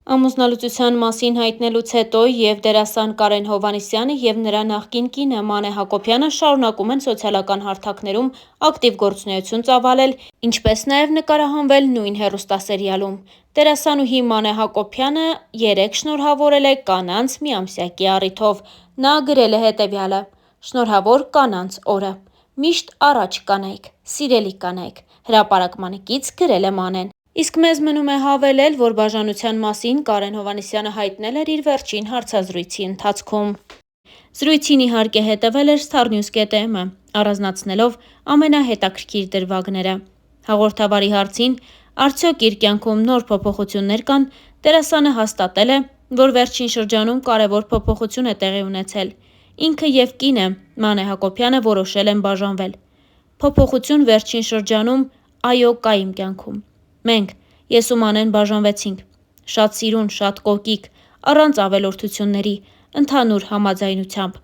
Ամուսնալուծության մասին հայտնելուց հետո և դերասան Կարեն Հովհաննիսյանը և նրա նախկին կինը Մանե Հակոբյանը շարունակում են սոցիալական հարթակներում ակտիվ գործունեություն ծավալել, ինչպես նաև նկարահանվել նույն հեռուստասերիալում։ Դերասանուհի Մանե Հակոբյանը երեկ շնորհավորել է կանանց միամսյակի առիթով։ Նա գրել է հետևյալը. «Շնորհավոր Կանանց օրը։ Միշտ առաջ կանայք, սիրելի կանայք»։ Հրապարակմանքից գրել է Մանեն։ Իսկ մեզ մնում է հավելել, որ բաժանության մասին Կարեն Հովհաննիսյանը հայտնել էր իր վերջին հարցազրույցի ընթացքում։ Զրույցին իհարկե հետևել էր Starnews.am-ը, առանձնացնելով ամենահետաքրքիր դրվագները։ Հաղորդավարի հարցին՝ արդյոք իր կյանքում նոր փոփոխություններ կան, դերասանը հաստատել է, որ վերջին շրջանում կարևոր փոփոխություն է տեղի ունեցել։ Ինքը և կինը՝ Մանե Հակոբյանը որոշել են բաժանվել։ Փոփոխություն վերջին շրջանում, այո, կա իմ կյանքում։ Մենք՝ ես ու Մանեն բաժանվեցինք։ Շատ սիրուն, շատ կոկիկ, առանց ավելորդությունների, ընդհանուր համաձայնությամբ,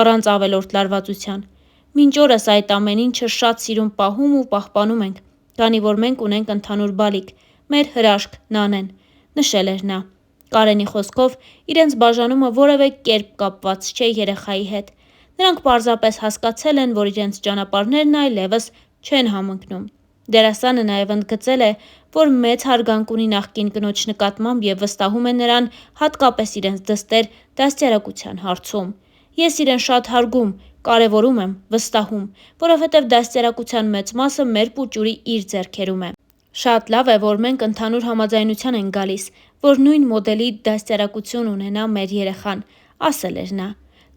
առանց ավելորդ լարվածության։ Մինչ օրս այդ ամեն ինչը շատ սիրուն պահում ու պահպանում ենք, քանի որ մենք ունենք ընդհանուր բալիկ, մեր հրաշք Նանեն», նշել էր նա։ Կարենի խոսքով, իրենց բաժանումը որևէ կերպ կապված չէ երեխայի հետ։ Նրանք պարզապես հասկացել են, որ իրենց ճանապարհներն այլևս չեն համընկնում։ Դերասանը նաև ընդգծել է, որ մեծ հարգանք ունի նախկին կնոջ նկատմամբ և վստահում է նրան հատկապես իրենց դստեր դաստիարակության հարցում։ «Ես իրեն շատ հարգում, կարևորում եմ, վստահում, որովհետև դաստիարակության մեծ մասը մեր պուճուրի իր ձեռքերում է։ Շատ լավ է, որ մենք ընդհանուր համաձայնության ենք գալիս, որ նույն մոդելի դաստիարակություն ունենա մեր երեխան», ասել էր նա։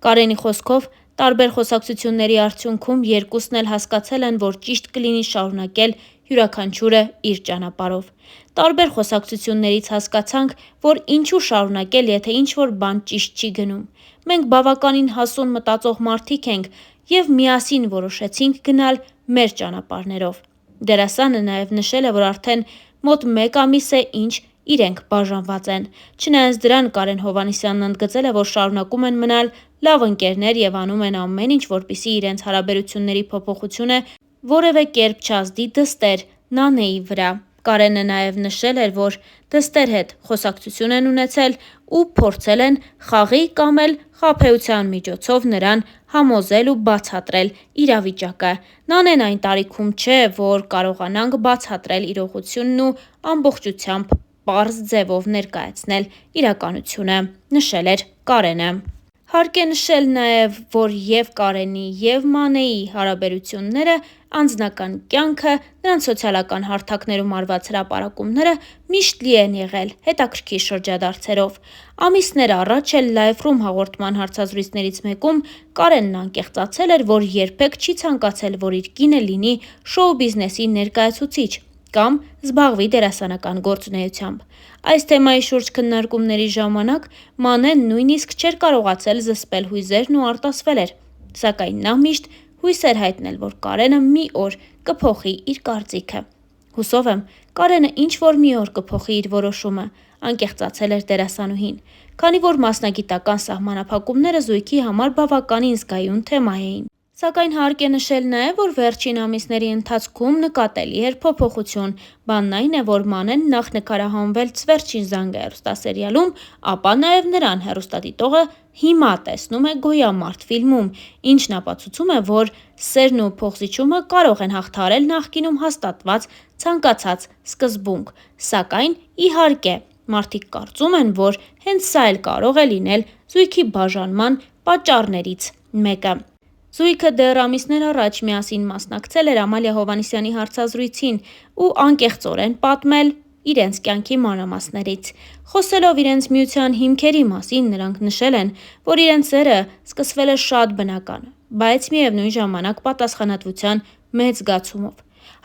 Կարենի խոսքով, տարբեր խոսակցությունների արդյունքում երկուսն էլ հասկացել են, որ ճիշտ կլինի շարունակել յուրաքանչյուրը իր ճանապարհով։ Տարբեր խոսակցություններից հասկացանք, որ ինչու շարունակել, եթե ինչ-որ բան ճիշտ չի գնում։ Մենք բավականին հասուն մտածող մարդիկ ենք և միասին որոշեցինք գնալ մեր ճանապարհներով։ Դերասանը նաև նշել է, որ արդեն մոտ 1 ամիս է, ինչ իրենք բաժանված են։ Չնայած դրան, Կարեն Հովհաննիսյանն ընդգծել է, որ շարունակում են մնալ լավ ընկերներ և անում են ամեն ինչ, որպեսզի իրենց հարաբերությունների փոփոխությունը որևէ կերպ չազդի դստեր Նանեի վրա։ Կարենը նաև նշել էր, որ դստեր հետ խոսակցություն են ունեցել ու փորձել են խաղի կամ էլ խաբեության միջոցով նրան համոզել ու բացատրել իրավիճակը։ Նանեն այն տարիքում չէ, որ կարողանանք բացատրել իրողությունն ու ամբողջությամբ պարզ ձևով ներկայացնել իրականությունը, նշել էր Կարենը։ Հարկ է նշել նաև, որ և Կարենի և Մանեի հարաբերությունները, անձնական կյանքը, նրանց սոցիալական հարթակներում արված հրապարակումները միշտ լի են եղել հետաքրքիր շրջադարձերով։ Ամիսներ առաջ էլ Life-room հաղորդման հարցազրույցներից մեկում Կարենն անկեղծացել էր, որ երբեք չի ցանկացել, որ իր կինը լինի շոու բիզնեսի ներկայացուցիչ կամ զբաղվի դերասանական գործունեությամբ։ Այս թեմայի շուրջ քննարկումների ժամանակ Մանեն նույնիսկ չէր կարողացել զսպել հույզերն ու արտասվել էր։ Սակայն նա միշտ հույս էր հայտնել, որ Կարենը մի օր կփոխի իր կարծիքը։ «Հուսով եմ, Կարենը ինչ-որ մի օր կփոխի իր որոշումը», անկեղծացել էր դերասանուհին, քանի որ մասնագիտական սահմանափակումները զույգի համար բավականին զգայուն թեմա էին։ Սակայն հարկ է նշել նաև, որ վերջին ամիսների ընթացքում նկատելի էր փոփոխություն։ Բանն այն է, որ Մանեն նախ նկարահանվեց Վերջին զանգը հեռուստասերիալում, ապա նաև նրան հեռուստադիտողը հիմա տեսնում է Գոյամարտ ֆիլմում, ինչն ապացուցում է, որ սերն ու փոխզիջումը կարող են հաղթահարել նախկինում հաստատված ցանկացած սկզբունք։ Սակայն, իհարկե, մարդիկ կարծում են, որ հենց սա էլ կարող է լինել զույգի բաժանման պատճառներից մեկը։ Զույգը դեռ ամիսներ առաջ միասին մասնակցել էր Ամալիա Հովհաննիսյանի հարցազրույցին ու անկեղծորեն պատմել իրենց կյանքի մանրամասներից։ Խոսելով իրենց միության հիմքերի մասին, նրանք նշել են, որ իրենց սերը սկսվել է շատ բնական, բայց միևնույն ժամանակ պատասխանատվության մեծ զգացումով։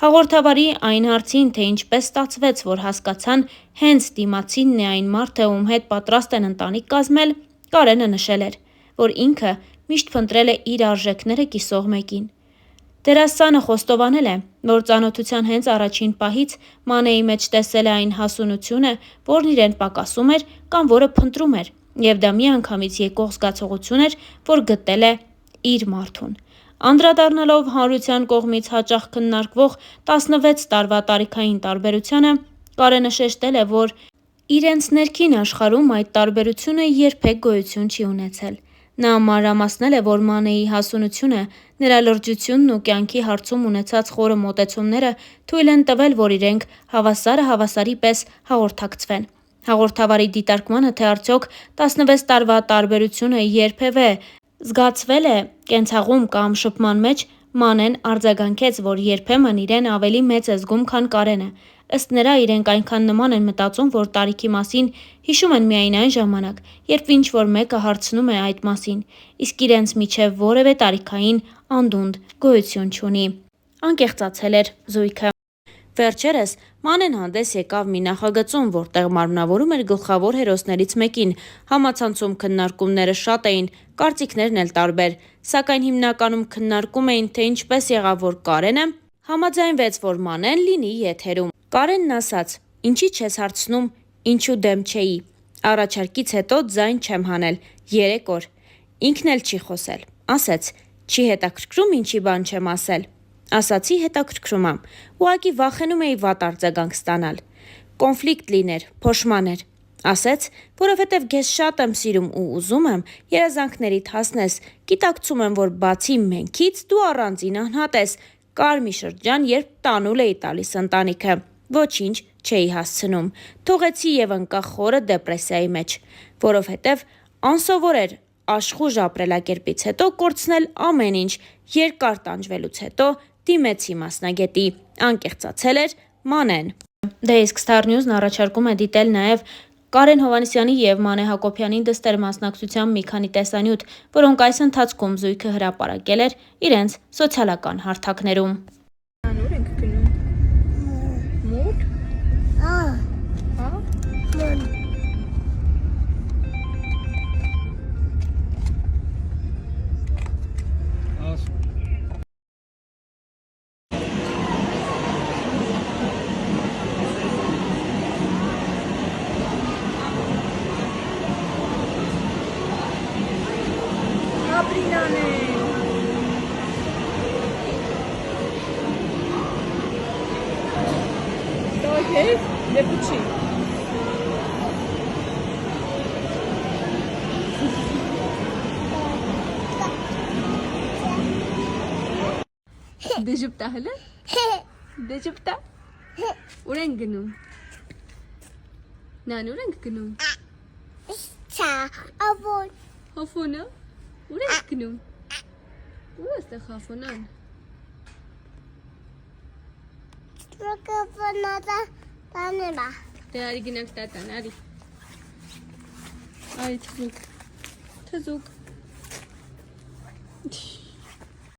Հաղորդավարի այն հարցին, թե ինչպես ստացվեց, որ հասկացան հենց դիմացինն է այն մարդը, ում հետ պատրաստ են ընտանիք կազմել, Կարենը նշել էր, որ ինքը միշտ փնտրել է իր արժեքները կիսող մեկին։ Դերասանը խոստովանել է, որ ծանոթության հենց առաջին պահից Մանեի մեջ տեսել է այն հասունությունը, որն իրեն պակասում էր կամ որը փնտրում էր, և դա միանգամից եկող զգացողություն էր, որ գտել է իր մարդուն։ Անդրադառնալով հանրության կողմից հաճախ քննարկվող 16 տարվա տարիքային տարբերությանը, Կարենը շեշտել է, որ Իրենց ներքին աշխարհում այդ տարբերությունը երբեք գոյություն չի ունեցել։ Նա մանրամասնել է, որ Մանեի հասունությունը, նրա լրջությունն ու կյանքի հարցում ունեցած խորը մոտեցումները թույլ են տվել, որ իրենք հավասարը հավասարի պես հաղորդակցվեն։ Հաղորդավարի դիտարկմանը, թե արդյոք 16 տարվա տարբերությունը երբևէ զգացվել է կենցաղում կամ շփման մեջ, Մանեն արձագանքեց, որ երբեմն իրեն ավելի մեծ է զգում, քան Կարենը։ Ըստ նրա, իրենք այնքան նման են մտածում, որ տարիքի մասին հիշում են միայն այն ժամանակ, երբ ինչ-որ մեկը հարցնում է այդ մասին, իսկ իրենց միջև որևէ տարիքային անդունդ գոյություն չունի։ Անկեղծացել էր զույգը։ Վերջերս Մանեն հանդես եկավ մի նախագծում, որտեղ մարմնավորում էր գլխավոր հերոսներից մեկին։ Համացանցում քննարկումները շատ էին, կարծիքներն էլ տարբեր, սակայն հիմնականում քննարկում էին, թե ինչպես եղավ, որ Կարենը համաձայնվեց, որ Մանեն լինի եթերում։ Կարենն ասաց. «Ինչի՞ չես հարցնում, ինչու դեմ չէի։ Առաջարկից հետո ձայն չեմ հանել 3 օր։ Ինքն էլ չի խոսել։ Ասեց. չի հետաքրքրում ինչի բան չեմ ասել։ Ասացի հետաքրքրում ա։ Ուղղակի վախենում էի վատ արձագանք ստանալ։ Կոնֆլիկտ լիներ, փոշմաներ։ Ասեց, որովհետև քեզ շատ եմ սիրում ու ուզում եմ երազանքներիդ հասնես, գիտակցում եմ, որ բացի մենքից դու առանձին անհատ ես։ Կար մի շրջան, երբ տանուլ էի տալիս ընտանիքը, ոչինչ չէի հասցնում։ Թողեցի եւ ընկա խորը դեպրեսիայի մեջ, որովհետև անսովոր էր աշխուժ ապրելակերպից հետո կորցնել ամեն ինչ, երկար տանջվելուց հետո դիմեցի մասնագետի։ Անկեղծացել էր Մանեն»։ Դե իսկ Star News-ն առաջարկում է դիտել նաև Կարեն Հովհաննիսյանի եւ Մանե Հակոբյանի դստեր մասնակցությամբ մի քանի տեսանյութ, որոնք այս ընթացքում զույգը հրապարակել էր իրենց սոցիալական հարթակներում։ Անուր ենք գնում։ Մոտ։ Ապրինան է։ Դոհես, դեպուչի։ Դեժուպտա հլը։ Դեժուպտա։ Ուր ենք գնում։ Նան ուր ենք գնում։ Հոֆոնը։ Ուր ենք գնում։ Ուր էստեղ հոֆոնան։ Դե արի գնանք տատան, արի։ Արի թզուկ։ Թզուկ։